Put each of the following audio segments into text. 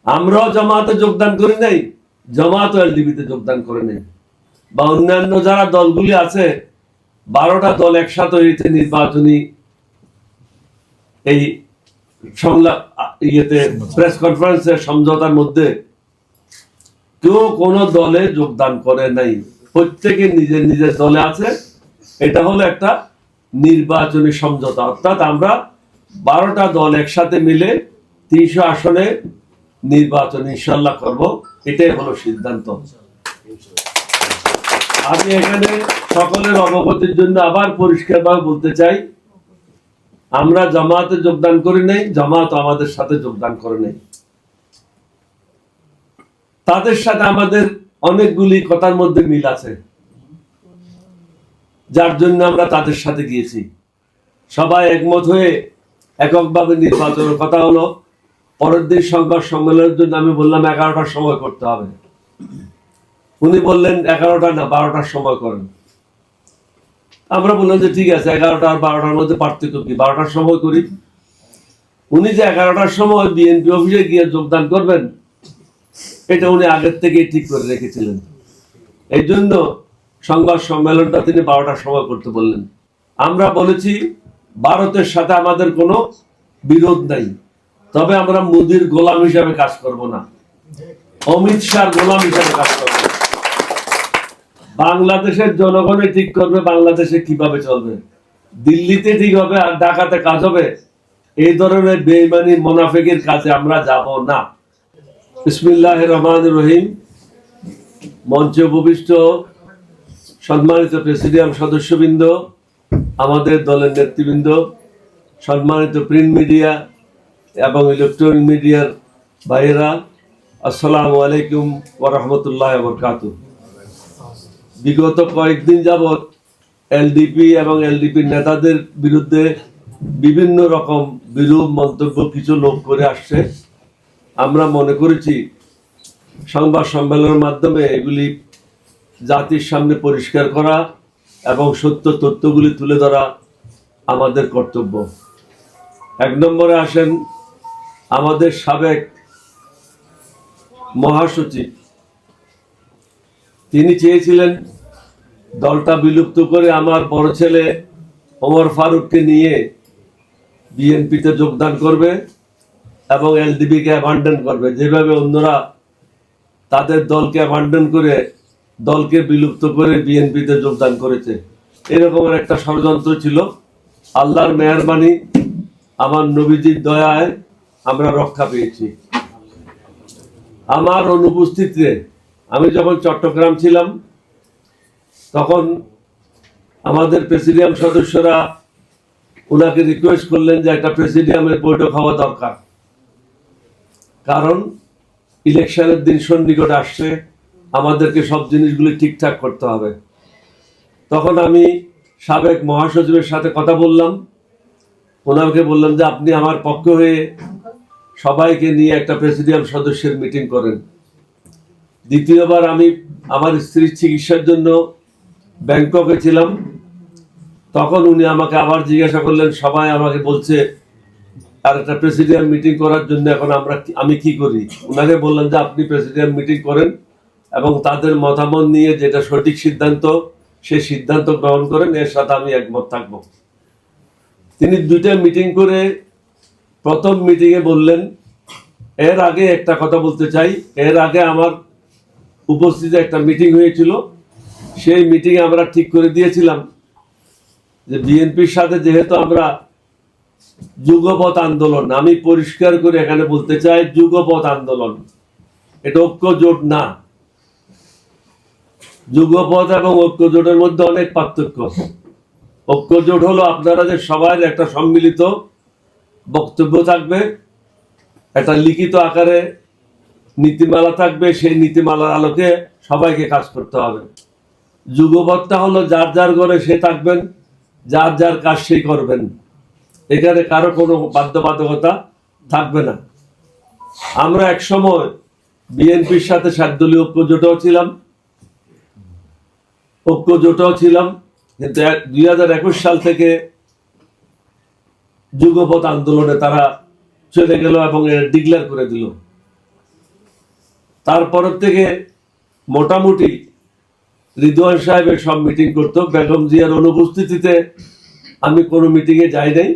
আমরাও জামাতে যোগদান করি নাই, জামাত এলডিপিতে যোগদান করে নেই, বা অন্যান্য যারা দলগুলি আছে 12টা দল একসাথে হয়েছে নির্বাচনী এই প্রেস কনফারেন্সের সমঝোতার মধ্যে কেউ কোন দলে যোগদান করে নাই, প্রত্যেকে নিজের নিজের দলে আছে। এটা হলো একটা নির্বাচনী সমঝোতা, অর্থাৎ আমরা 12টা দল একসাথে মিলে 300 আসনে নির্বাচন ইনশাল্লাহ করব, এটাই হলো সিদ্ধান্ত। আমি এখানে সকলের অবগতির জন্য আবার পরিষ্কারভাবে বলতে চাই, আমরা জামাতে যোগদান করি নাই, জামাত আমাদের সাথে যোগদান করে নাই। তাদের সাথে আমাদের অনেকগুলি কথার মধ্যে মিল আছে, যার জন্য আমরা তাদের সাথে গিয়েছি। সবাই একমত হয়ে এককভাবে নির্বাচনের কথা হলো। পরের দিন সংবাদ সম্মেলনের জন্য আমি বললাম 11টার সময় করতে হবে। উনি বললেন 11টা না 12টার সময় করেন। আমরা বললাম যে ঠিক আছে, 11টা আর 12টার মধ্যে পার্থক্য কি, 12টার সময় করি। উনি যে 11টার সময় বিএনপি অফিসে গিয়ে যোগদান করবেন, এটা উনি আগের থেকেই ঠিক করে রেখেছিলেন। এই জন্য সংবাদ সম্মেলনটা তিনি 12টার সময় করতে বললেন। আমরা বলেছি ভারতের সাথে আমাদের কোনো বিরোধ নাই, তবে আমরা মোদির গোলাম হিসাবে কাজ করব না, অমিত শাহর গোলাম হিসাবে কাজ করব। বাংলাদেশের জনগণই ঠিক করবে বাংলাদেশে কিভাবে চলবে, দিল্লিতে ঠিক হবে আর ঢাকাতে কাজ হবে। এই ধরনের বেঈমানি মুনাফিকের কাজে আমরা যাব না। বিসমিল্লাহির রহমানির রহিম। মঞ্চে উপবিষ্ট সম্মানিত প্রেসিডিয়াম সদস্যবৃন্দ, আমাদের দলের নেতৃবৃন্দ, সম্মানিত প্রিন্ট মিডিয়া এবং ইলেকট্রনিক মিডিয়ার ভাইয়েরা, আসসালামু আলাইকুম ওয়া রাহমাতুল্লাহি ওয়া বারাকাতুহু। বিগত কয়েকদিন যাবৎ এলডিপি এবং এলডিপির নেতাদের বিরুদ্ধে বিভিন্ন রকম বিরূপ মন্তব্য কিছু লোক করে আসছে। আমরা মনে করেছি সংবাদ সম্মেলনের মাধ্যমে এগুলি জাতির সামনে পরিষ্কার করা এবং সত্য তথ্যগুলি তুলে ধরা আমাদের কর্তব্য। 1 নম্বরে আসেন আমাদের সাবেক মহাসচিব। তিনি চেয়েছিলেন দলটা বিলুপ্ত করে আমার বড় ছেলে ওমর ফারুককে নিয়ে বিএনপিতে যোগদান করবে এবং এলডিপিকে অ্যাবান্ডন করবে, যেভাবে অন্যরা তাদের দলকে অ্যাবান্ডন করে দলকে বিলুপ্ত করে বিএনপিতে যোগদান করেছে। এরকমের একটা ষড়যন্ত্র ছিল। আল্লাহর মেহেরবানি, আমার নবীজির দয়ায় আমরা রক্ষা পেয়েছি। আমার অনুপস্থিতিতে আমি যখন চট্টগ্রাম ছিলাম, তখন আমাদের প্রেসিডিয়াম সদস্যরা ওনাকে রিকোয়েস্ট করলেন যে একটা প্রেসিডিয়ামের বৈঠক হওয়া দরকার, কারণ ইলেকশনের দিন সন্নিকট আসছে, আমাদেরকে সব জিনিসগুলি ঠিকঠাক করতে হবে। তখন আমি সাবেক মহাসচিবের সাথে কথা বললাম, ওনাকে বললাম যে আপনি আমার পক্ষ হয়ে সবাইকে নিয়ে একটা প্রেসিডিয়াম সদস্যের মিটিং করেন। দ্বিতীয়বার আমি আমার স্ত্রীর চিকিৎসার জন্য ব্যাংককে ছিলাম, তখন উনি আমাকে আবার জিজ্ঞাসা করলেন, সবাই আমাকে বলছে আর একটা প্রেসিডিয়াম মিটিং করার জন্য এখন আমি কি করি। ওনাকে বললাম যে আপনি প্রেসিডিয়াম মিটিং করেন এবং তাদের মতামত নিয়ে যেটা সঠিক সিদ্ধান্ত সেই সিদ্ধান্ত গ্রহণ করেন, এর সাথে আমি একমত থাকবো। তিনি 2টা মিটিং করে প্রথম মিটিংয়ে বললেন, এর আগে একটা কথা বলতে চাই, এর আগে আমার উপস্থিতি একটা মিটিং হয়েছিল, সেই মিটিংয়ে আমরা ঠিক করে দিয়েছিলাম যে বিএনপির সাথে যেহেতু আমরা যুগপৎ আন্দোলন, আমি পরিষ্কার করে এখানে বলতে চাই যুগপৎ আন্দোলন, এটা ঐক্য জোট না। যুগপৎ এবং ঐক্য জোটের মধ্যে অনেক পার্থক্য। ঐক্য জোট হলো আপনারা যে সবাই একটা সম্মিলিত বক্তব্য থাকবে, একটা লিখিত আকারে নীতিমালা থাকবে, সেই নীতিমালার আলোকে সবাইকে কাজ করতে হবে। যুগপৎটা হলো যার যার ঘরে সে থাকবেন, যার যার কাজ সেই করবেন, এখানে কারো কোনো বাধ্যবাধকতা থাকবে না। আমরা এক সময় বিএনপির সাথে 7 দলীয় ঐক্য জোটও ছিলাম, কিন্তু 2021 সাল থেকে যুগপৎ আন্দোলনে তারা চলে গেল এবং ডিক্লেয়ার করে দিল। তারপরের থেকে মোটামুটি রিদওয়ান সাহেবের সব মিটিং করতো। বেগম জিয়ার অনুপস্থিতিতে আমি কোনো মিটিংয়ে যাই নাই।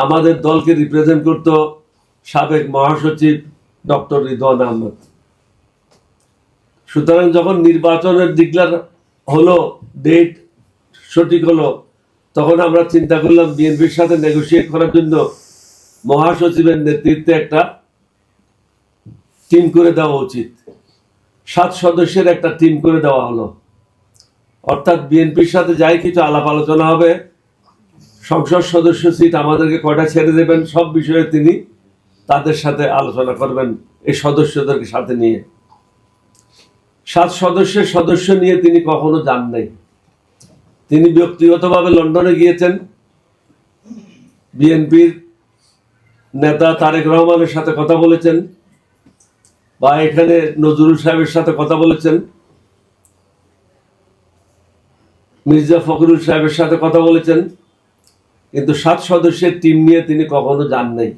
আমাদের দলকে রিপ্রেজেন্ট করতো সাবেক মহাসচিব ডক্টর রিদওয়ান আহমদ। সুতরাং যখন নির্বাচনের ডিক্লার হলো, ডেট সঠিক হলো, তখন আমরা চিন্তা করলাম বিএনপির সাথে নেগোসিয়েট করার জন্য মহাসচিবের নেতৃত্বে একটা টিম করে দেওয়া উচিত। 7 সদস্যের একটা টিম করে দেওয়া হলো। অর্থাৎ বিএনপির সাথে যাই কিছু আলাপ আলোচনা হবে, সংসদ সদস্য সিট আমাদেরকে কয়টা ছেড়ে দেবেন, সব বিষয়ে তিনি তাদের সাথে আলোচনা করবেন এই সদস্যদেরকে সাথে নিয়ে। 7 সদস্যের সদস্য নিয়ে তিনি কখনো যান নাই। তিনি ব্যক্তিগতভাবে লন্ডনে গিয়েছেন, বিএনপির নেতা তারেক রহমানের সাথে কথা বলেছেন, বা এখানে নজরুল সাহেবের সাথে কথা বলেছেন, মির্জা ফখরুল সাহেবের সাথে কথা বলেছেন, কিন্তু 7 সদস্যের টিম নিয়ে তিনি কখনো যান নাই।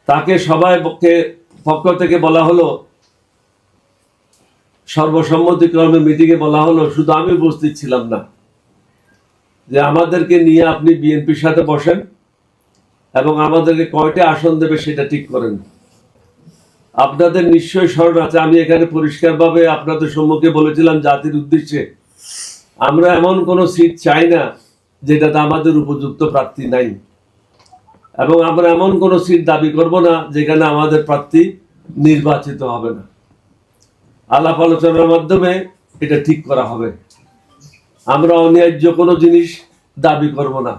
তাকে সবাই পক্ষ থেকে বলা হলো, সর্বসম্মতিক্রমে মিটিংয়ে বলা হলো, শুধু আমি উপস্থিত ছিলাম না, যে আমাদেরকে নিয়ে আপনি বিএনপির সাথে বসেন এবং আমাদেরকে কয়টা আসন দেবে সেটা ঠিক করেন। আপনাদের নিশ্চয়ই স্মরণ আছে, আমি এখানে পরিষ্কারভাবে আপনাদের সম্মুখে বলেছিলাম জাতির উদ্দেশ্যে, আমরা এমন কোনো সিট চাই না যেটাতে আমাদের উপযুক্ত প্রার্থী নাই, এবং আমরা এমন কোনো সিট দাবি করব না যেখানে আমাদের প্রার্থী নির্বাচিত হবে না। আলাপ আলোচনার মাধ্যমে এটা ঠিক করা হবে। আমরা অন্যায্য কোনো জিনিস দাবি করব না।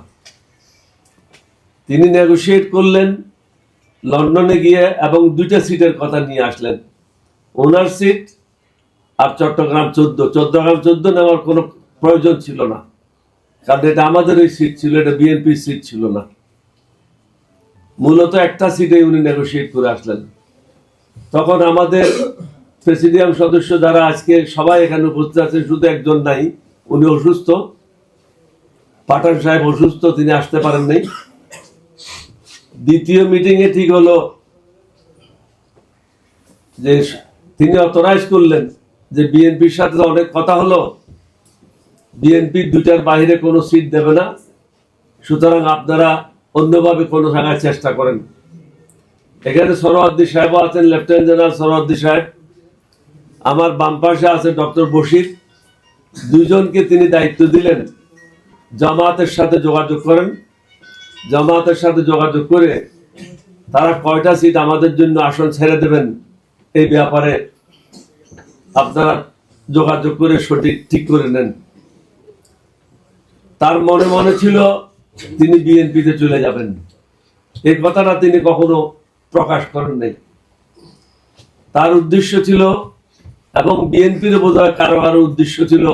তিনি নেগোশিয়েট করলেন লন্ডনে গিয়ে, এবং 2টা সিটের কথা নিয়ে আসলেন, ওনার সিট আর চট্টগ্রাম 14। চট্টগ্রাম 14 নেওয়ার কোনো প্রয়োজন ছিল না, কারণ এটা আমাদের ওই সিট ছিল, এটা বিএনপির সিট ছিল না। মূলত একটা সিটে উনি নেগোশিয়েট করে আসলেন। তখন আমাদের প্রেসিডিয়াম সদস্য যারা আজকে সবাই এখানে উপস্থিত আছেন, শুধু একজন নাই, উনি অসুস্থ, পাঠান সাহেব অসুস্থ, তিনি আসতে পারেন নাই। দ্বিতীয় মিটিংয়ে ঠিক হলো যে তিনি অথরাইজ করলেন যে বিএনপির সাথে অনেক কথা হলো, বিএনপির 2টার বাইরে কোনো সিট দেবে না, সুতরাং আপনারা অন্যভাবে কোনো জায়গায় চেষ্টা করেন। এখানে সরওয়ার্দী সাহেবও আছেন, লেফটেন্যান্ট জেনারেল সরওয়ার্দী সাহেব, আমার বাম পাশে আছে ডক্টর বশির। 2জনকে তিনি দায়িত্ব দিলেন জামায়াতের সাথে যোগাযোগ করেন, জামায়াতের সাথে যোগাযোগ করে তারা কয়টা সিট আমাদের জন্য আসন ছেড়ে দেবেন এই ব্যাপারে আপনারা যোগাযোগ করে সঠিক ঠিক করে নেন। তার মনে মনে ছিল তিনি বিএনপিতে চলে যাবেন, এই কথাটা তিনি কখনো প্রকাশ করেন নাই। তার উদ্দেশ্য ছিল, এবং বিএনপির বোধহয় কারো কারো উদ্দেশ্য ছিল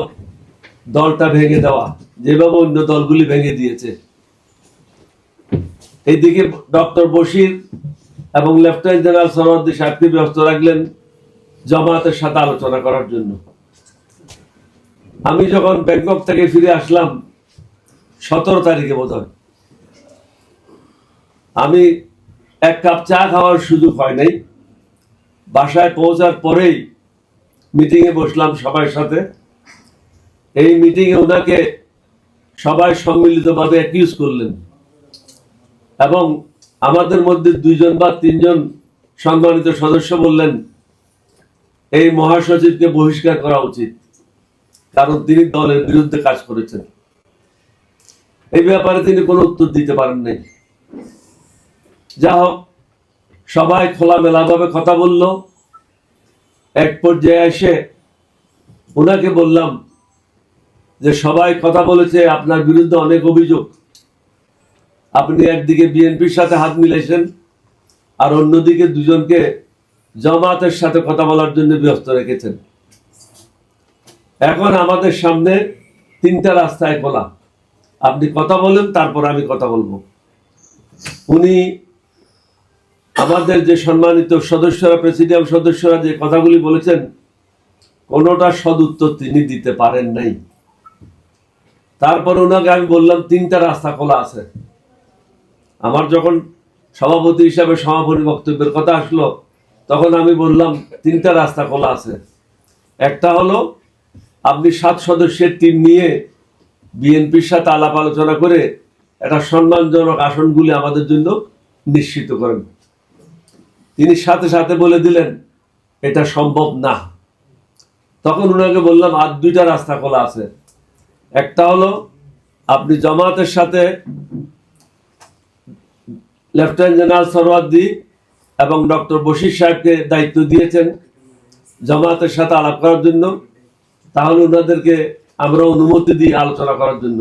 দলটা ভেঙে দেওয়া, যেভাবে অন্য দলগুলি ভেঙে দিয়েছে। এইদিকে ডক্টর বশির এবং লেফটেন্যান্ট জেনারেল সরওয়ার্দী সাহেবকে ব্যস্ত রাখলেন জামায়াতের সাথে আলোচনা করার জন্য। আমি যখন ব্যাংকক থেকে ফিরে আসলাম 17 তারিখে বোধহয়, আমি 1 কাপ চা খাওয়ার সুযোগ হয় নাই। বাসায় পৌঁছার পরেই মিটিংয়ে বসলাম সবার সাথে। এই মিটিংয়ে ওনাকে সবাই সম্মিলিতভাবে অ্যাকিউজ করলেন, এবং আমাদের মধ্যে 2জন বা 3জন সম্মানিত সদস্য বললেন এই মহাসচিবকে বহিষ্কার করা উচিত, কারণ তিনি দলের বিরুদ্ধে কাজ করেছেন। এই ব্যাপারে তিনি কোনো উত্তর দিতে পারেন নাই। যা হোক, সবাই খোলামেলাভাবে কথা বলল। এক পর্যায়ে এসে ওনাকে বললাম যে সবাই কথা বলেছে, আপনার বিরুদ্ধে অনেক অভিযোগ, আপনি একদিকে বিএনপির সাথে হাত মিলাইছেন আর অন্যদিকে 2জনকে জামায়াতের সাথে কথা বলার জন্য ব্যস্ত রেখেছেন। এখন আমাদের সামনে 3টা রাস্তায় খোলা, আপনি কথা বলেন, তারপর আমি কথা বলবো। উনি আমাদের যে সম্মানিত সদস্যরা, প্রেসিডিয়াম সদস্যরা যে কথাগুলি বলেছেন, কোনোটা সদুত্তর তিনি দিতে পারেন নাই। তারপর ওনাকে আমি বললাম 3টা রাস্তা খোলা আছে। আমার যখন সভাপতি হিসাবে সমাপনী বক্তব্যের কথা আসলো, তখন আমি বললাম 3টা রাস্তা খোলা আছে। একটা হলো আপনি 7 সদস্যের টিম নিয়ে বিএনপির সাথে আলাপ আলোচনা করে একটা সম্মানজনক আসনগুলি আমাদের জন্য নিশ্চিত করেন। তিনি সাথে সাথে বলে দিলেন এটা সম্ভব না। তখন ওনাকে বললাম আর 2টা রাস্তা খোলা আছে। একটা হলো আপনি জামায়াতের সাথে লেফটেন্যান্ট জেনারেল সরওয়ার্দী এবং ডক্টর বশির সাহেবকে দায়িত্ব দিয়েছেন জামায়াতের সাথে আলাপ করার জন্য, তাহলে ওনাদেরকে আমরা অনুমতি দিই আলোচনা করার জন্য।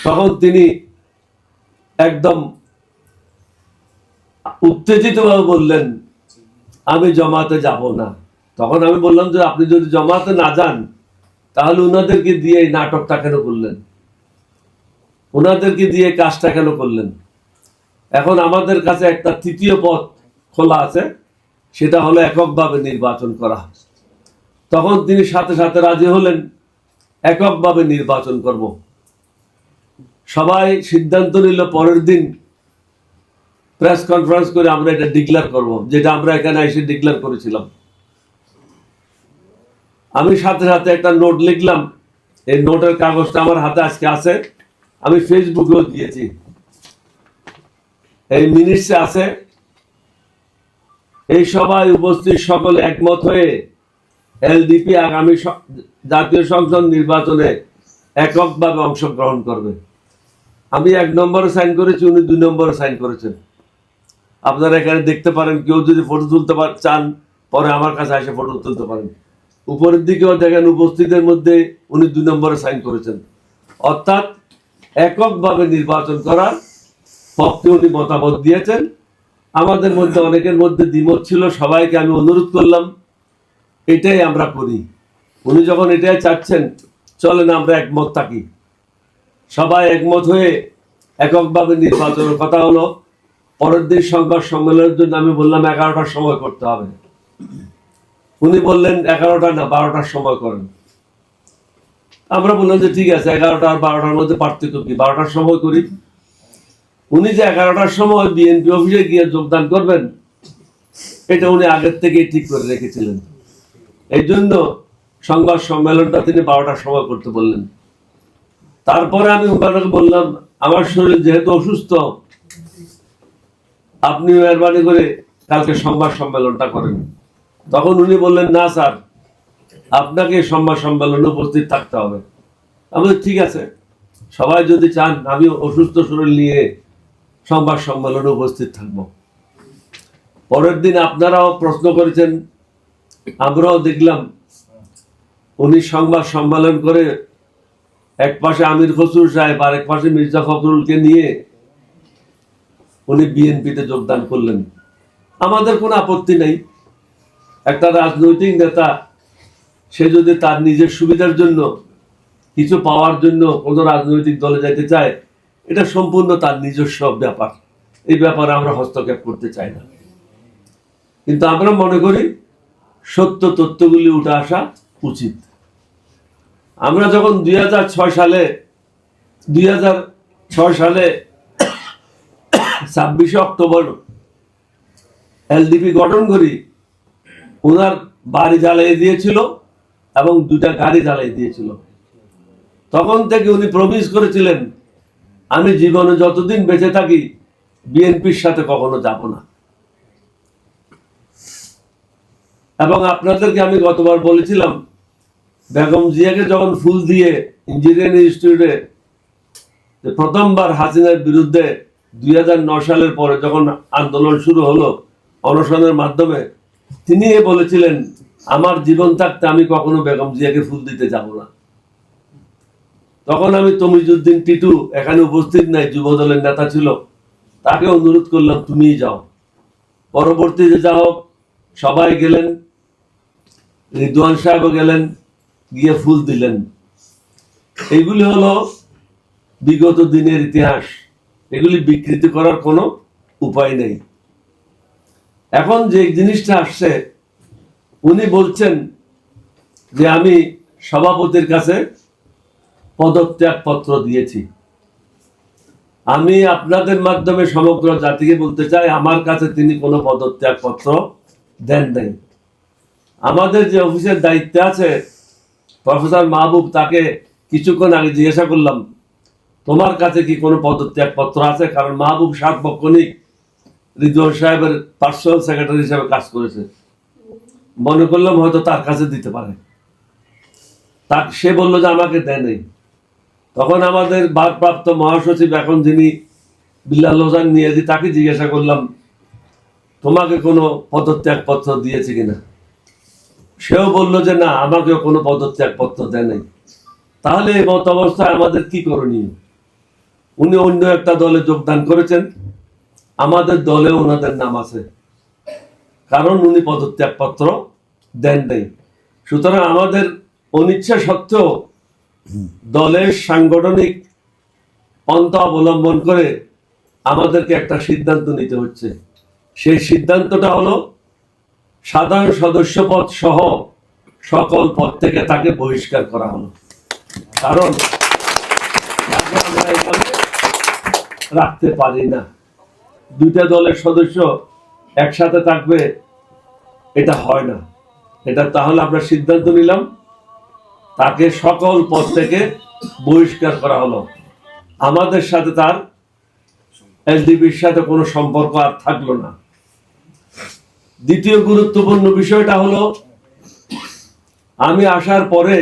তখন তিনি একদম উত্তেজিতভাবে বললেন আমি জামায়াতে যাব না। তখন আমি বললাম যে আপনি যদি জামায়াতে না যান তাহলে ওনাদেরকে দিয়ে এই নাটকটা কেন করলেন, ওনাদেরকে দিয়ে কাজটা কেন করলেন? এখন আমাদের কাছে একটা 3য় পথ খোলা আছে, সেটা হলো এককভাবে নির্বাচন করা। তখন তিনি সাথে সাথে রাজি হলেন এককভাবে নির্বাচন করব। সবাই সিদ্ধান্ত নিল পরের দিন প্রেস কনফারেন্স করে আমরা এটা ডিক্লেয়ার করব, যেটা আমরা এখানে এসে ডিক্লেয়ার করেছিলাম। আমি সাথে সাথে একটা নোট লিখলাম, এই নোটের কাগজটা আমার হাতে আজকে আছে, আমি ফেসবুকেও দিয়েছি, এই মিনিটসে আছে। এই সভায় উপস্থিত সকলে একমত হয়ে এলডিপি আগামী জাতীয় সংসদ নির্বাচনে এককভাবে অংশগ্রহণ করবে। আমি 1 নম্বরে সাইন করেছি, উনি 2 নম্বরে সাইন করেছেন। আপনারা এখানে দেখতে পারেন, কেউ যদি ফটো তুলতে চান পরে আমার কাছে এসে ফটো তুলতে পারেন। উপরের দিকেও দেখেন উপস্থিতের মধ্যে উনি 2 নম্বরে সাইন করেছেন। অর্থাৎ এককভাবে নির্বাচন করার পক্ষে উনি মতামত দিয়েছেন। আমাদের মধ্যে অনেকের মধ্যে দ্বিমত ছিল, সবাইকে আমি অনুরোধ করলাম এটাই আমরা করি। উনি যখন এটাই চাচ্ছেন চলেন আমরা একমত থাকি। সবাই একমত হয়ে এককভাবে নির্বাচনের কথা হলো। পরের দিন সংবাদ সম্মেলনের জন্য আমি বললাম 11টার সময় করতে হবে। উনি বললেন 11টা না 12টার সময় করেন। আমরা বললাম যে ঠিক আছে, 11টা আর 12টার মধ্যে পার্থক্য কি, 12টার সময় করি। উনি যে 11টার সময় বিএনপি অফিসে গিয়ে যোগদান করবেন এটা উনি আগের থেকেই ঠিক করে রেখেছিলেন। এই জন্য সংবাদ সম্মেলনটা তিনি 12টার সময় করতে বললেন। তারপরে আমি ওনাকে বললাম আমার শরীর যেহেতু অসুস্থ, আপনি মেহরবানি করে কালকে সংবাদ সম্মেলনটা করেন। তখন উনি বললেন না স্যার, আপনাকে সংবাদ সম্মেলনে উপস্থিত থাকতে হবে। আমি ঠিক আছে, সবাই যদি চান আমি অসুস্থ শরীর নিয়ে সংবাদ সম্মেলনে উপস্থিত থাকব। পরের দিন আপনারাও প্রশ্ন করেছেন, আমরাও দেখলাম উনি সংবাদ সম্মেলন করে এক পাশে আমির খসরু সাহেব আর এক পাশে মির্জা ফখরুলকে নিয়ে উনি বিএনপিতে যোগদান করলেন। আমাদের কোনো আপত্তি নেই। একটা রাজনৈতিক নেতা সে যদি তার নিজের সুবিধার জন্য কিছু পাওয়ার জন্য কোনো রাজনৈতিক দলে যেতে চায়, এটা সম্পূর্ণ তার নিজস্ব ব্যাপার। এই ব্যাপারে আমরা হস্তক্ষেপ করতে চাই না। কিন্তু আমরা মনে করি সত্য তথ্যগুলি উঠে আসা উচিত। আমরা যখন 2006 সালে 26শে অক্টোবর এলডিপি গঠন করি, ওনার বাড়ি জ্বালিয়ে দিয়েছিল এবং 2টা গাড়ি জ্বালিয়ে দিয়েছিল। তখন থেকে উনি প্রমিস করেছিলেন আমি জীবনে যতদিন বেঁচে থাকি বিএনপির সাথে কখনো যাব না। এবং আপনাদেরকে আমি গতবার বলেছিলাম, বেগম জিয়াকে যখন ফুল দিয়ে ইঞ্জিনিয়ারিং ইনস্টিটিউটে প্রথমবার হাসিনার বিরুদ্ধে 2009 সালের পরে যখন আন্দোলন শুরু হলো অনশনের মাধ্যমে, তিনি বলেছিলেন আমার জীবন থাকতে আমি কখনো বেগম জিয়াকে ফুল দিতে যাব না। তখন আমি তমিজউদ্দিন টিটু এখানে উপস্থিত নাই, যুব দলের নেতা ছিল, তাকে অনুরোধ করলাম তুমিই যাও। পরবর্তীতে যা হোক সবাই গেলেন, রিদওয়ান সাহেবও গেলেন, গিয়ে ফুল দিলেন। এগুলি হলো বিগত দিনের ইতিহাস, এগুলি বিকৃতি করার কোনো উপায় নেই। এখন যে জিনিসটা আসছে, উনি বলছেন যে আমি সভাপতির কাছে পদত্যাগ পত্র দিয়েছি। আমি আপনাদের মাধ্যমে সমগ্র জাতিকে বলতে চাই আমার কাছে তিনি কোনো পদত্যাগ পত্র দেন নাই। আমাদের যে অফিসের দায়িত্বে আছে প্রফেসর মাহবুব, তাকে কিছুক্ষণ আগে জিজ্ঞাসা করলাম তোমার কাছে কি কোনো পদত্যাগ পত্র আছে, কারণ মাহবুব সার্বক্ষণিক রিজওয়ান সাহেবের পার্সোনাল সেক্রেটারি হিসেবে কাজ করেছে। মনে করলাম হয়তো তার কাছে দিতে পারে। সে বললো যে আমাকে দেয় নাই। তখন আমাদের ভারপ্রাপ্ত মহাসচিব, এখন যিনি বিল্লাল হোসেন নিয়াজি, তাকে জিজ্ঞাসা করলাম তোমাকে কোনো পদত্যাগ পত্র দিয়েছে কিনা। সেও বলল যে না, আমাকেও কোনো পদত্যাগ পত্র দেয় নাই। তাহলে এই মত অবস্থায় আমাদের কি করণীয়? উনি অন্য একটা দলে যোগদান করেছেন, আমাদের দলে ওনাদের নাম আছে, কারণ উনি পদত্যাগ পত্র দেন নাই। সুতরাং আমাদের অনিচ্ছা সত্ত্বেও দলের সাংগঠনিক পন্থা অবলম্বন করে আমাদেরকে একটা সিদ্ধান্ত নিতে হচ্ছে। সেই সিদ্ধান্তটা হলো সাধারণ সদস্য পদ সহ সকল পদ থেকে তাকে বহিষ্কার করা হলো। কারণ আমরা এখানে রাখতে পারি না, দুইটা দলের সদস্য একসাথে থাকবে, এটা হয় না। এটা তাহলে আমরা সিদ্ধান্ত নিলাম, তাকে সকল পদ থেকে বহিষ্কার করা হলো। আমাদের সাথে তার, এলডিপির সাথে কোনো সম্পর্ক আর থাকলো না। দ্বিতীয় গুরুত্বপূর্ণ বিষয়টা হলো, আমি আসার পরে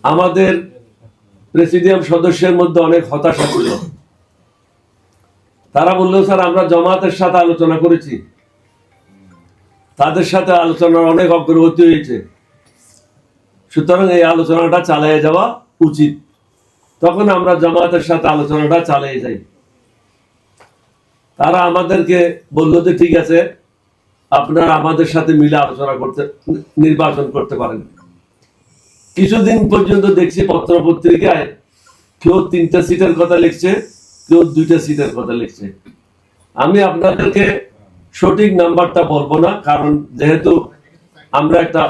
আমাদের প্রেসিডিয়াম সদস্যের মধ্যে অনেক হতাশা ছিল। তারা বললো স্যার আমরা জামাতের সাথে আলোচনা করেছি, তাদের সাথে আলোচনার অনেক অগ্রগতি হয়েছে, সুতরাং এই আলোচনাটা চালিয়ে যাওয়া উচিত। তখন আমরা জামাতের সাথে আলোচনাটা চালিয়ে যাই। তারা আমাদেরকে বললো যে ঠিক আছে, আপনারা আমাদের সাথে মিলে আলোচনা করতে, নির্বাচন করতে পারেন। কিছুদিন পর্যন্ত দেখছি পত্র পত্রিকায় কেউ 3টা সিটের কথা লিখছে, কেউ 2টা সিটের কথা লিখছে। আমি আপনাদেরকে সঠিক নাম্বারটা বলবো না, কারণ যেহেতু আমরা একটা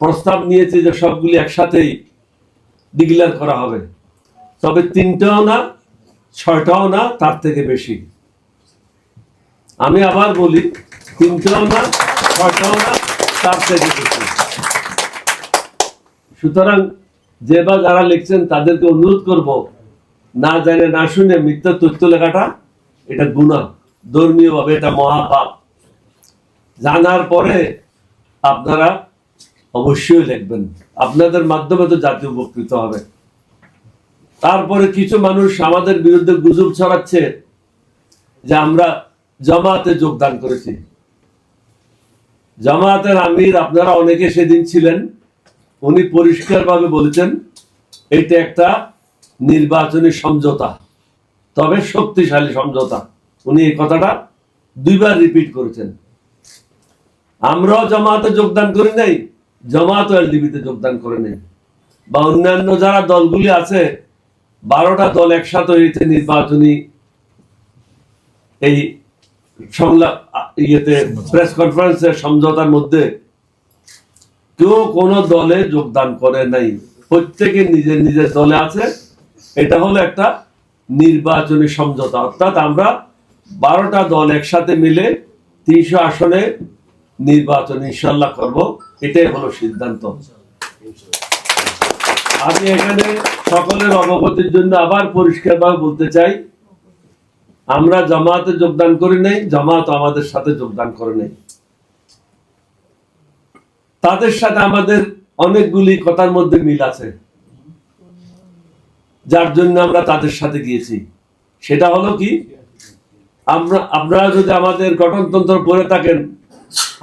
প্রস্তাব নিয়েছি যে সবগুলি একসাথেই ডিক্লেয়ার করা হবে, তবে 3টাও না, 6টাও না, তার থেকে বেশি। আমি আবার বলি, 3টাও না, 6টাও না, তার থেকে বেশি। সুতরাং যে বা যারা লিখছেন তাদেরকে অনুরোধ করব, না জানে না শুনে মিথ্যা তথ্য লেখাটা এটা গুনাহ, ধর্মীয় ভাবে এটা মহাপাপ। জানার পরে আপনারা অবশ্যই লিখবেন, আপনাদের মাধ্যমে তো জাতি উপকৃত হবে। তারপরে কিছু মানুষ আমাদের বিরুদ্ধে গুজব ছড়াচ্ছে যে আমরা জামাতে যোগদান করেছি। জামাতের আমির, আপনারা অনেকে সেদিন ছিলেন, উনি পরিষ্কারভাবে বলেছেন এটা একটা নির্বাচনী সমঝোতা, তবে শক্তিশালী সমঝোতা। উনি এই কথাটা 2বার রিপিট করেছেন। আমরাও জামাতে যোগদান করি নাই, জামাত এলডিপিতে যোগদান করে নেই, বা অন্যান্য যারা দলগুলি আছে 12টা দল একসাথে হয়েছে নির্বাচনী এই প্রেস কনফারেন্সের সমঝোতার মধ্যে, কেউ কোন দলে যোগদান করে নাই, প্রত্যেকে নিজের নিজের দলে আছে। এটা হলো একটা নির্বাচনী সমঝোতা, অর্থাৎ আমরা 12টা দল একসাথে মিলে 300 আসনে নির্বাচন ইনশাল্লাহ করব, এটাই হলো সিদ্ধান্ত। আমি এখানে সকলের অবগতির জন্য আবার পরিষ্কারভাবে বলতে চাই, আমরা জামাতে যোগদান করি নাই, জামাত আমাদের সাথে যোগদান করে নাই। তাদের সাথে আমাদের অনেকগুলি কথার মধ্যে মিল আছে, যার জন্য আমরা তাদের সাথে গিয়েছি। সেটা হলো কি, আপনারা যদি আমাদের গঠনতন্ত্র পড়ে থাকেন,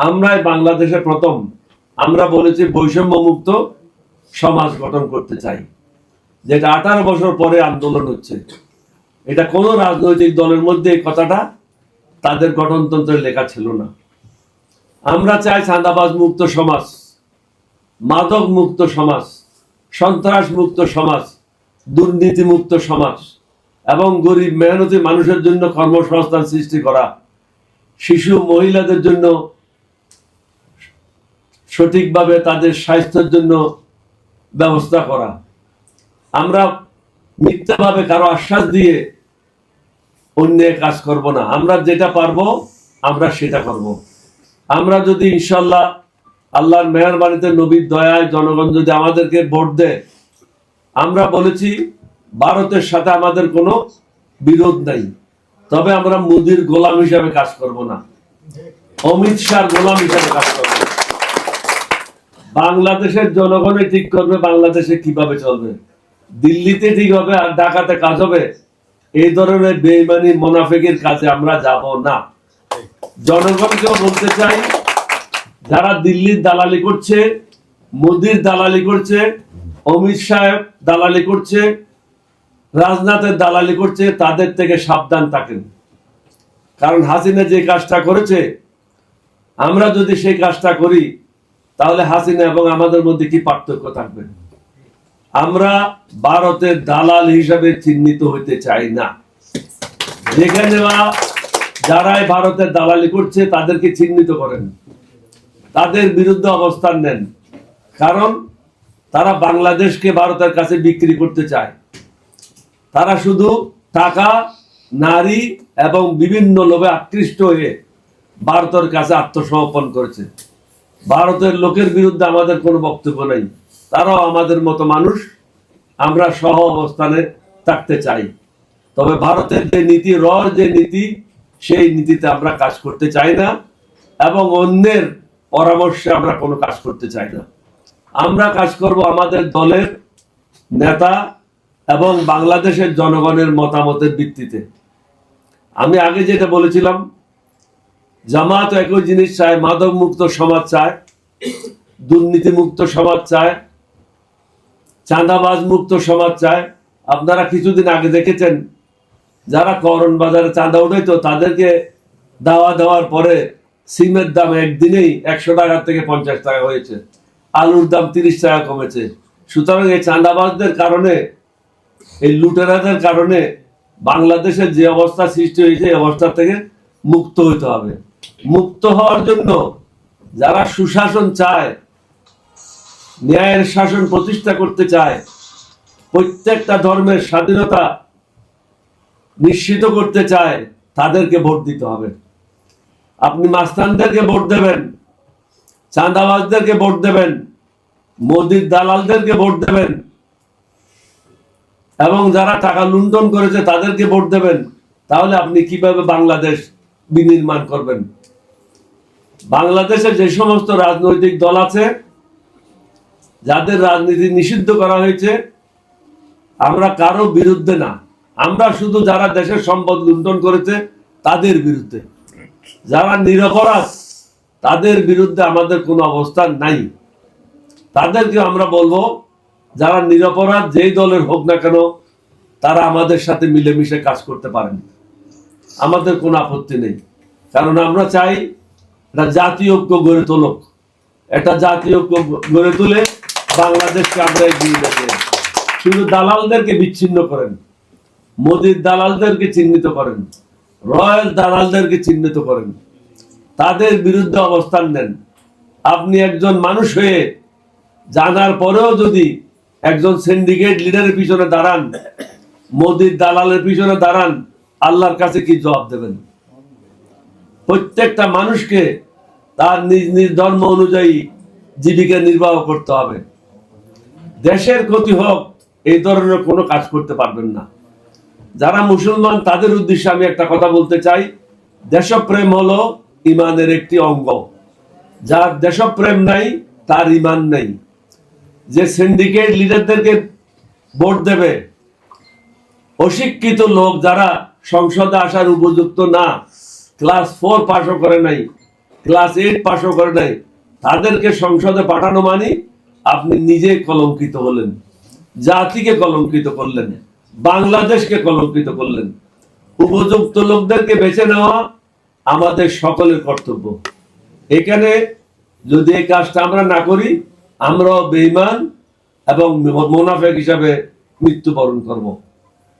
আমরাই বাংলাদেশে প্রথম আমরা বলেছি বৈষম্য মুক্ত সমাজ গঠন করতে চাই, যেটা 18 বছর পরে আন্দোলন হচ্ছে। এটা কোন রাজনৈতিক দলের মধ্যে এই কথাটা তাদের গঠনতন্ত্রে লেখা ছিল না। আমরা চাই চাঁদাবাজ মুক্ত সমাজ, মাদক মুক্ত সমাজ, সন্ত্রাস মুক্ত সমাজ, দুর্নীতি মুক্ত সমাজ, এবং গরিব মেহনতি মানুষের জন্য কর্মসংস্থান সৃষ্টি করা, শিশু মহিলাদের জন্য সঠিকভাবে তাদের স্বাস্থ্যের জন্য ব্যবস্থা করা। আমরা মিথ্যাভাবে কারো আশ্বাস দিয়ে অন্যায় কাজ করব না, আমরা যেটা পারবো আমরা সেটা করব। আমরা যদি ইনশাল্লাহ আল্লাহর মেহেরবানিতে নবীর দয়ায় জনগণ যদি আমাদেরকে ভোট দেয়, আমরা বলেছি ভারতের সাথে আমাদের কোনো বিরোধ নাই, তবে আমরা মোদির গোলাম হিসাবে কাজ করব না, অমিত শাহর গোলাম হিসাবে কাজ করব। বাংলাদেশের জনগণই ঠিক করবে বাংলাদেশে কিভাবে চলবে, দিল্লিতে ঠিক হবে আর ঢাকাতে কাজ হবে। এই ধরনের বেঈমানি মুনাফিকের কাজে আমরা যাব না। জনগণকেও বলতে চাই, যারা দিল্লির দালালি করছে, মোদির দালালি করছে, অমিত শাহ দালালি করছে, রাজনাথের দালালি করছে, তাদের থেকে সাবধান থাকেন। কারণ হাসিনা যে কাজটা করেছে, আমরা যদি সেই কাজটা করি তাহলে হাসিনা এবং আমাদের মধ্যে কি পার্থক্য থাকবে? আমরা ভারতের দালাল হিসাবে চিহ্নিত হইতে চাই না। যেখানে যারাই ভারতের দালালি করছে তাদেরকে চিহ্নিত করেন, তাদের বিরুদ্ধে অবস্থান নেন, কারণ তারা বাংলাদেশকে ভারতের কাছে বিক্রি করতে চায়। তারা শুধু টাকা, নারী এবং বিভিন্ন লোভে আকৃষ্ট হয়ে ভারতের কাছে আত্মসমর্পণ করেছে। ভারতের লোকের বিরুদ্ধে আমাদের কোনো বক্তব্য নেই, তারাও আমাদের মতো মানুষ, আমরা সহ অবস্থানে থাকতে চাই। তবে ভারতের যে নীতি, যে নীতি, সেই নীতিতে আমরা কাজ করতে চাই না এবং অন্যের পরামর্শে আমরা কোনো কাজ করতে চাই না। আমরা কাজ করব আমাদের দলের নেতা এবং বাংলাদেশের জনগণের মতামতের ভিত্তিতে। আমি আগে যেটা বলেছিলাম, জামাত একই জিনিস চায়, মাদক মুক্ত সমাজ চায়, দুর্নীতি মুক্ত সমাজ চায়, চাঁদাবাজ মুক্ত সমাজ চায়। আপনারা কিছুদিন আগে দেখেছেন, যারা করণ বাজারে চাঁদা উঠাইতো তাদেরকে দাওয়া দেওয়ার পরে সিমের দাম একদিনেই 100 টাকা থেকে 50 টাকা হয়েছে, আলুর দাম 30 টাকা কমেছে। সুতরাং এই চাঁদাবাজদের কারণে, এই লুটেরাদের কারণে বাংলাদেশের যে অবস্থা সৃষ্টি হয়েছে, এই অবস্থা থেকে মুক্ত হইতে হবে। মুক্ত হওয়ার জন্য যারা সুশাসন চায়, ন্যায়ের শাসন প্রতিষ্ঠা করতে চায়, প্রত্যেকটা ধর্মের স্বাধীনতা নিশ্চিত করতে চায়, তাদেরকে ভোট দিতে হবে। আপনি মাস্তানদেরকে ভোট দেবেন, চাঁদাবাজদেরকে ভোট দেবেন, মোদির দালালদেরকে ভোট দেবেন এবং যারা টাকা লুণ্ঠন করেছে তাদেরকে ভোট দেবেন, তাহলে আপনি কিভাবে বাংলাদেশ বিনির্মাণ করবেন? বাংলাদেশে যে সমস্ত রাজনৈতিক দল আছে, যাদের রাজনীতি নিষিদ্ধ করা হয়েছে, আমরা কারো বিরুদ্ধে না, আমরা শুধু যারা দেশের সম্পদ লুণ্ঠন করেছে তাদের বিরুদ্ধে। যারা নিরপরাধ তাদের বিরুদ্ধে আমাদের কোনো অবস্থান নাই। তাদেরকে আমরা বলবো, যারা নিরপরাধ যেই দলের হোক না কেন, তারা আমাদের সাথে মিলেমিশে কাজ করতে পারেন, আমাদের কোনো আপত্তি নেই। কারণ আমরা চাই একটা জাতীয় ঐক্য গড়ে তোলক, একটা জাতীয় ঐক্য গড়ে তুলে বাংলাদেশকে আমরা এগিয়ে যেতে। শুধু দালালদেরকে বিচ্ছিন্ন করেন, মোদির দালালদেরকে চিহ্নিত করেন, রয়্যাল দালালদেরকে চিহ্নিত করেন, তাদের বিরুদ্ধে অবস্থান নেন। আপনি একজন মানুষ হয়ে জানার পরেও যদি একজন সিন্ডিকেট লিডারের পিছনে দাঁড়ান, মোদির দালালের পিছনে দাঁড়ান, আল্লাহর কাছে কি জবাব দেবেন? প্রত্যেকটা মানুষকে তার নিজ নিজ ধর্ম অনুযায়ী জীবিকা নির্বাহ করতে হবে। দেশের ক্ষতি হোক, এই ধরনের কোনো কাজ করতে পারবেন না। যারা মুসলমান তাদের উদ্দেশ্যে আমি একটা কথা বলতে চাই, দেশপ্রেম হলো ইমানের একটি অঙ্গ। যার দেশপ্রেম নাই তার ইমান নেই। যে সিন্ডিকেট লিডারদেরকে ভোট দেবে, অশিক্ষিত লোক যারা সংসদে আসার উপযুক্ত না, ক্লাস 4 পাসও করে নাই, ক্লাস 8 পাসও করে নাই, তাদেরকে সংসদে পাঠানো মানে আপনি নিজে কলঙ্কিত হলেন, জাতিকে কলঙ্কিত করলেন, বাংলাদেশকে কলঙ্কিত করলেন। উপযুক্ত লোকদেরকে বেছে নেওয়া আমাদের সকলের কর্তব্য। এখানে যদি এই কাজটা আমরা না করি, আমরাও বেঈমান এবং মুনাফিক হিসাবে মৃত্যুবরণ করব।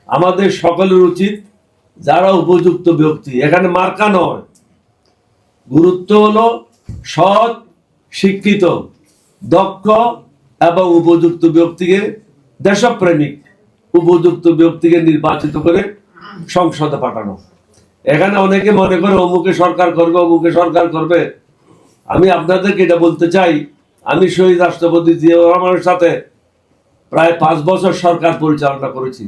আমাদের সকলের উচিত, যারা উপযুক্ত ব্যক্তি, এখানে মার্কা নয়, গুরুত্ব হলো সৎ, শিক্ষিত, দক্ষ এবং উপযুক্ত ব্যক্তিকে, দেশপ্রেমিক উপযুক্ত ব্যক্তিকে নির্বাচিত করে সংসদে পাঠানো। এখানে অনেকে মনে করে অমুকে সরকার করবে, অমুকে সরকার করবে, আমি আপনাদেরকে এটা বলতে চাই, আমি শহীদ রাষ্ট্রপতি জিয়াউর রহমানের সাথে প্রায় 5 বছর সরকার পরিচালনা করেছি,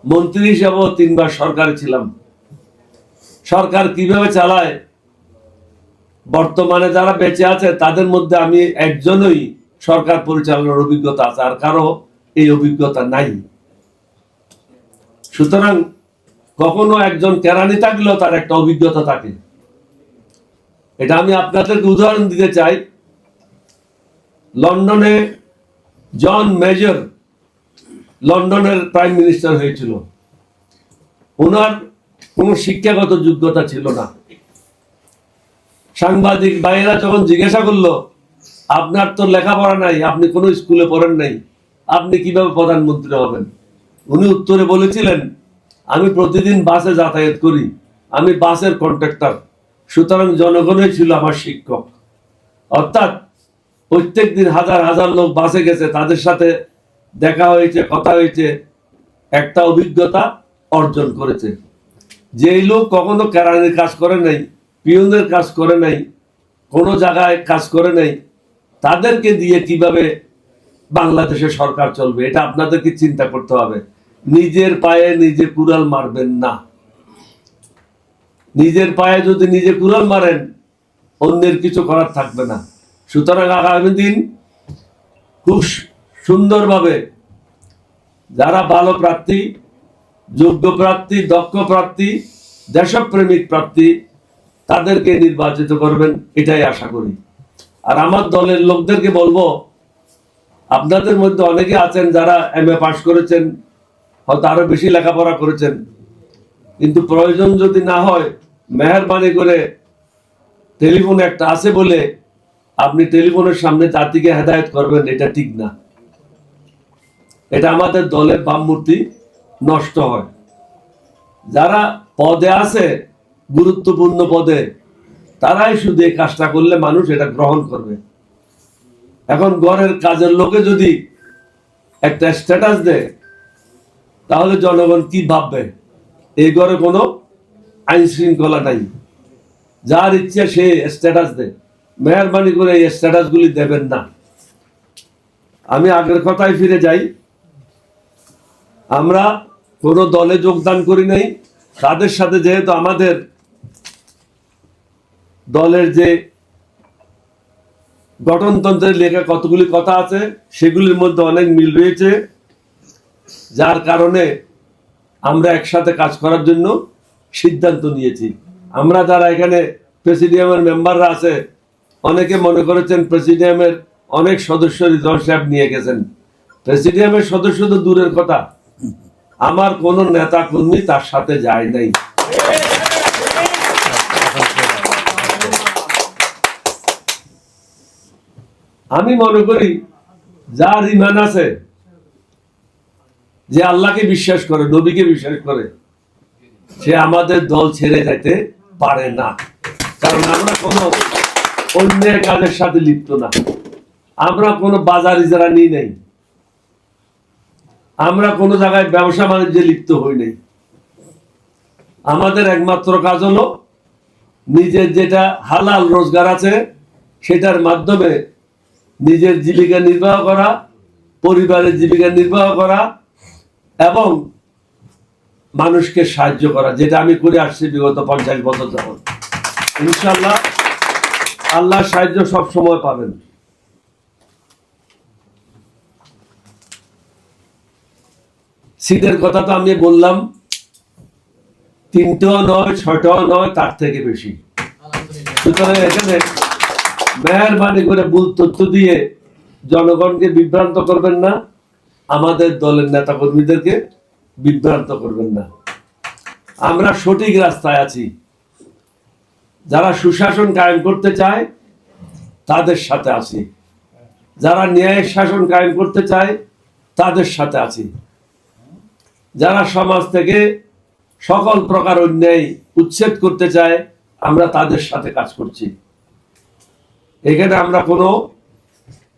মন্ত্রী হিসেবেও 3 বার সরকারে ছিলাম। সরকার কিভাবে চালায় বর্তমানে যারা বেঁচে আছে তাদের মধ্যে আমি একজনই সরকার পরিচালনার অভিজ্ঞতা আছে, আর কারো এই অভিজ্ঞতা নাই। সুতরাং কখনো একজন কেরানি থাকলেও তার একটা অভিজ্ঞতা থাকে। এটা আমি আপনাদেরকে উদাহরণ দিতে চাই। লন্ডনে জন মেজর লন্ডনের প্রাইম মিনিস্টার হয়েছিল, ওনার কোন শিক্ষাগত যোগ্যতা ছিল না। সাংবাদিক ভাইয়েরা যখন জিজ্ঞাসা করলো, আপনার তো লেখাপড়া নাই, আপনি কোনো স্কুলে পড়েন নাই, আপনি কিভাবে প্রধানমন্ত্রী হবেন? উনি উত্তরে বলেছিলেন, আমি প্রতিদিন বাসে যাতায়াত করি, আমি বাসের কন্ট্রাক্টর, সুতরাং জনগণই ছিল আমার শিক্ষক। অর্থাৎ প্রত্যেক দিন হাজার হাজার লোক বাসে গেছে, তাদের সাথে দেখা হয়েছে, কথা হয়েছে, একটা অভিজ্ঞতা অর্জন করেছে। যেই লোক কখনো কেরানির কাজ করে নাই, পিয়নের কাজ করে নাই, কোনো জায়গায় কাজ করে নাই, তাদেরকে দিয়ে কিভাবে বাংলাদেশের সরকার চলবে, এটা আপনাদেরকে চিন্তা করতে হবে। নিজের পায়ে নিজে কুড়াল মারবেন না। নিজের পায়ে যদি নিজে কুড়াল মারেন, অন্যের কিছু করার থাকবে না। সুতরাং আগামী দিন খুব সুন্দরভাবে যারা ভালো প্রার্থী, যোগ্য প্রার্থী, দক্ষ প্রার্থী, দেশপ্রেমিক প্রার্থী, তাদেরকে নির্বাচিত করবেন, এটাই আশা করি। আর আমার দলের লোকদেরকে বলবো, আপনাদের মধ্যে অনেকে আছেন যারা MA পাস করেছেন, হয়তো আরো বেশি লেখাপড়া করেছেন, কিন্তু প্রয়োজন যদি না হয়, মেহেরবানি করে টেলিফোন একটা আছে বলে আপনি টেলিফোনের সামনে জাতিকে হেদায়েত করবেন, এটা ঠিক না। এটা আমাদের দলের ভাবমূর্তি নষ্ট হয়। যারা পদে আছে, গুরুত্বপূর্ণ পদে, তারাই শুধু এই কাজটা করলে মানুষ এটা গ্রহণ করবে। এখন ঘরের কাজের লোকে যদি একটা স্ট্যাটাস দেয়, তাহলে জনগণ কি ভাববে? এই ঘরে কোনো আইন শৃঙ্খলা নাই, যার ইচ্ছে সে স্ট্যাটাস দেয়। মেহরবানি করে এই স্ট্যাটাস গুলি দেবেন না। আমি আগের কথায় ফিরে যাই, আমরা কোনো দলে যোগদান করি নাই। তাদের সাথে যেহেতু আমাদের দলের যে গঠনতন্ত্রের লেখা কতগুলি কথা আছে, সেগুলির মধ্যে অনেক মিল রয়েছে, যার কারণে আমরা একসাথে কাজ করার জন্য সিদ্ধান্ত নিয়েছি। আমরা যারা এখানে প্রেসিডিয়ামের মেম্বাররা আছে, অনেকে মনে করেছেন প্রেসিডিয়ামের অনেক সদস্য রিজওয়ান সাহেব নিয়ে গেছেন। প্রেসিডিয়ামের সদস্য তো দূরের কথা, আমার কোন নেতা কর্মী তার সাথে যায় নাই। আমি মনে করি যার ঈমান আছে, যে আল্লাহকে বিশ্বাস করে, নবীকে বিশ্বাস করে, সে আমাদের দল ছেড়ে যেতে পারে না। কারণ আমরা কোনো অন্যায় কাজের সাথে লিপ্ত না, আমরা কোনো বাজার ইজারা নিই নাই, আমরা কোনো জায়গায় ব্যবসা বাণিজ্যে লিপ্ত হই নাই। আমাদের একমাত্র কাজ হলো নিজের যেটা হালাল রোজগার আছে সেটার মাধ্যমে নিজের জীবিকা নির্বাহ করা, পরিবারের জীবিকা নির্বাহ করা এবং মানুষকে সাহায্য করা, যেটা আমি করে আসছি বিগত 50 বছর যাবত। ইনশাআল্লাহ আল্লাহর সাহায্য সব সময় পাবেন। সিটের কথা তো আমি বললাম, 3টাও নয়, 6টাও নয়, তার থেকে বেশি। সুতরাং এখানে মেহরবানি করে ভুল তথ্য দিয়ে জনগণকে বিভ্রান্ত করবেন না, আমাদের দলের নেতা কর্মীদেরকে বিভ্রান্ত করবেন না। আমরা সঠিক রাস্তায় আছি। যারা সুশাসন কায়েম করতে চায় তাদের সাথে আছি, যারা ন্যায়ের শাসন কায়েম করতে চায় তাদের সাথে আছি, যারা সমাজ থেকে সকল প্রকার অন্যায় উচ্ছেদ করতে চায় আমরা তাদের সাথে কাজ করছি। এখানে আমরা কোনো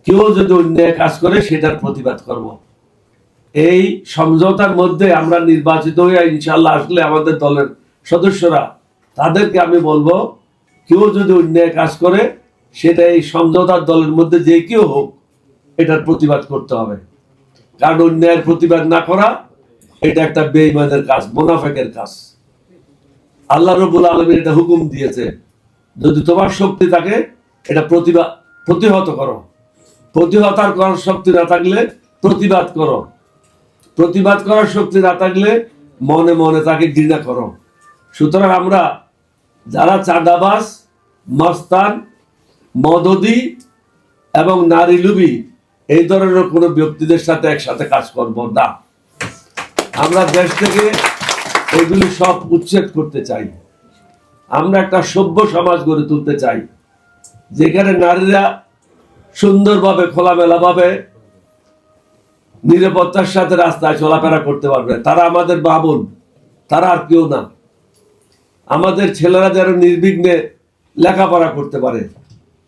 কেউ যদি অন্যায় কাজ করে সেটার প্রতিবাদ করব। এই সমঝোতার মধ্যে আমরা নির্বাচিত হয়ে ইনশাআল্লাহ আসলে আমাদের দলের সদস্যরা, তাদেরকে আমি বলবো কেউ যদি অন্যায় কাজ করে সেটা এই সমঝোতার দলের মধ্যে যে কেউ হোক এটার প্রতিবাদ করতে হবে। কারণ অন্যায়ের প্রতিবাদ না করা এটা একটা বেঈমানের কাজ, মুনাফিকের কাজ। আল্লাহ রাব্বুল আলামিন এটা হুকুম দিয়েছে, যদি তোমার শক্তি থাকে এটা প্রতিহত করো, প্রতিহত করার শক্তি না থাকলে প্রতিবাদ করো, প্রতিবাদ করার শক্তি না থাকলে মনে মনে তাকে ঘৃণা করো। সুতরাং আমরা যারা চাঁদাবাজ, মস্তান, মদদি এবং নারী লুবি এই ধরনের কোনো ব্যক্তিদের সাথে একসাথে কাজ করব না। আমরা দেশ থেকে এগুলি সব উচ্ছেদ করতে চাই। আমরা একটা সভ্য সমাজ গড়ে তুলতে চাই, যেখানে নারীরা সুন্দরভাবে খোলামেলাভাবে নিরাপত্তার সাথে রাস্তায় চলাফেরা করতে পারবে। তারা আমাদের মা বোন, তারা আর কেউ না। আমাদের ছেলেরা যেন নির্বিঘ্নে লেখাপড়া করতে পারে,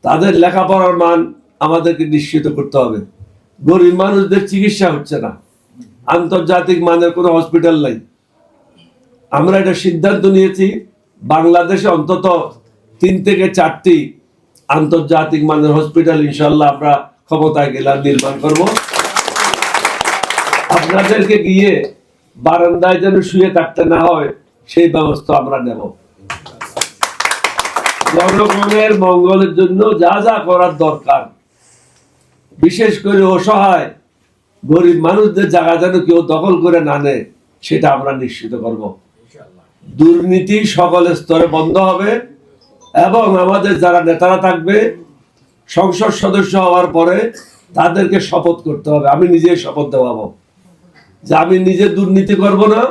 তাদের লেখাপড়ার মান আমাদেরকে নিশ্চিত করতে হবে। গরিব মানুষদের চিকিৎসা হচ্ছে না, আন্তর্জাতিক মানের কোনো হসপিটাল নাই। আমরা এটা সিদ্ধান্ত নিয়েছি, বাংলাদেশে অন্তত 3 থেকে 4টি আন্তর্জাতিক মানের হসপিটাল ইনশাল্লাহ আমরা ক্ষমতায় গেলে নির্মাণ করব। আপনাদেরকে গিয়ে বারান্দায় যেন শুয়ে থাকতে না হয় সেই ব্যবস্থা আমরা নেব। জনগণের মঙ্গলের জন্য যা যা করার দরকার, বিশেষ করে অসহায় গরিব মানুষদের জায়গা যেন কেউ দখল করে না নেয়, সেটা আমরা নিশ্চিত করব। দুর্নীতি সকল স্তরে বন্ধ হবে এবং আমাদের যারা নেতারা থাকবে সংসদ সদস্য হওয়ার পরে তাদেরকে শপথ করতে হবে। আমি নিজে শপথ দেওয়াবো যে আমি নিজে দুর্নীতি করব না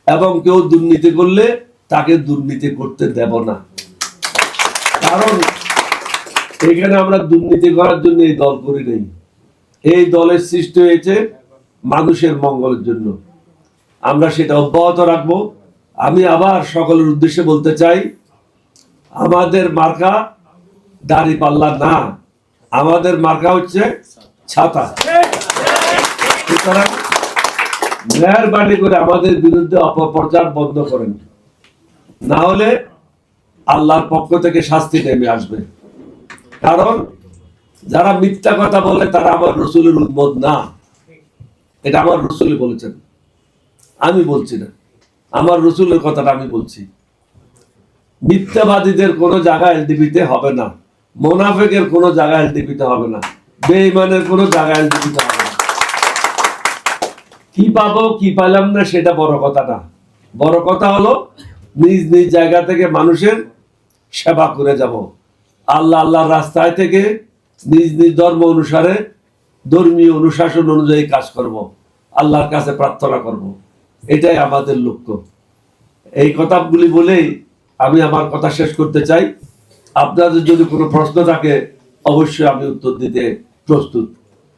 এবং কেউ দুর্নীতি করলে তাকে দুর্নীতি করতে দেব না। কারণ এখানে আমরা দুর্নীতি করার জন্য এই দল করি নাই। এই দলের সৃষ্টি হয়েছে মানুষের মঙ্গলের জন্য। আমরা সেটা অব্যাহত রাখবো। আমি আবার সকলের উদ্দেশ্যে বলতে চাই, আমাদের মার্কা দাঁড়িপাল্লা না, আমাদের মার্কা হচ্ছে ছাতা। সুতরাং মেহরবানি করে আমাদের বিরুদ্ধে অপপ্রচার বন্ধ করেন, না হলে আল্লাহর পক্ষ থেকে শাস্তি নেমে আসবে। কারণ যারা মিথ্যা কথা বলে তারা আমার রসুলের উম্মত না। এটা আমার রসুল বলেছেন, আমি বলছি না। আমার রসুলের কথাটা আমি বলছি। মিথ্যাবাদীদের কোনো জায়গায় এলডিপিতে হবে না, মুনাফিকের কোনো জায়গায় এলডিপিতে হবে না, বেঈমানের কোনো জায়গায় এলডিপিতে হবে না। কি পাবো কি পাইলাম না সেটা বড় কথা না। বড় কথা হলো নিজ নিজ জায়গা থেকে মানুষের সেবা করে যাব। আল্লাহর রাস্তায় থেকে নিজ নিজ ধর্ম অনুসারে ধর্মীয় অনুশাসন অনুযায়ী কাজ করব, আল্লাহর কাছে প্রার্থনা করব। এটাই আমাদের লক্ষ্য। এই কথাগুলি বলেই আমি আমার কথা শেষ করতে চাই। আপনাদের যদি কোনো প্রশ্ন থাকে অবশ্যই আমি উত্তর দিতে প্রস্তুত।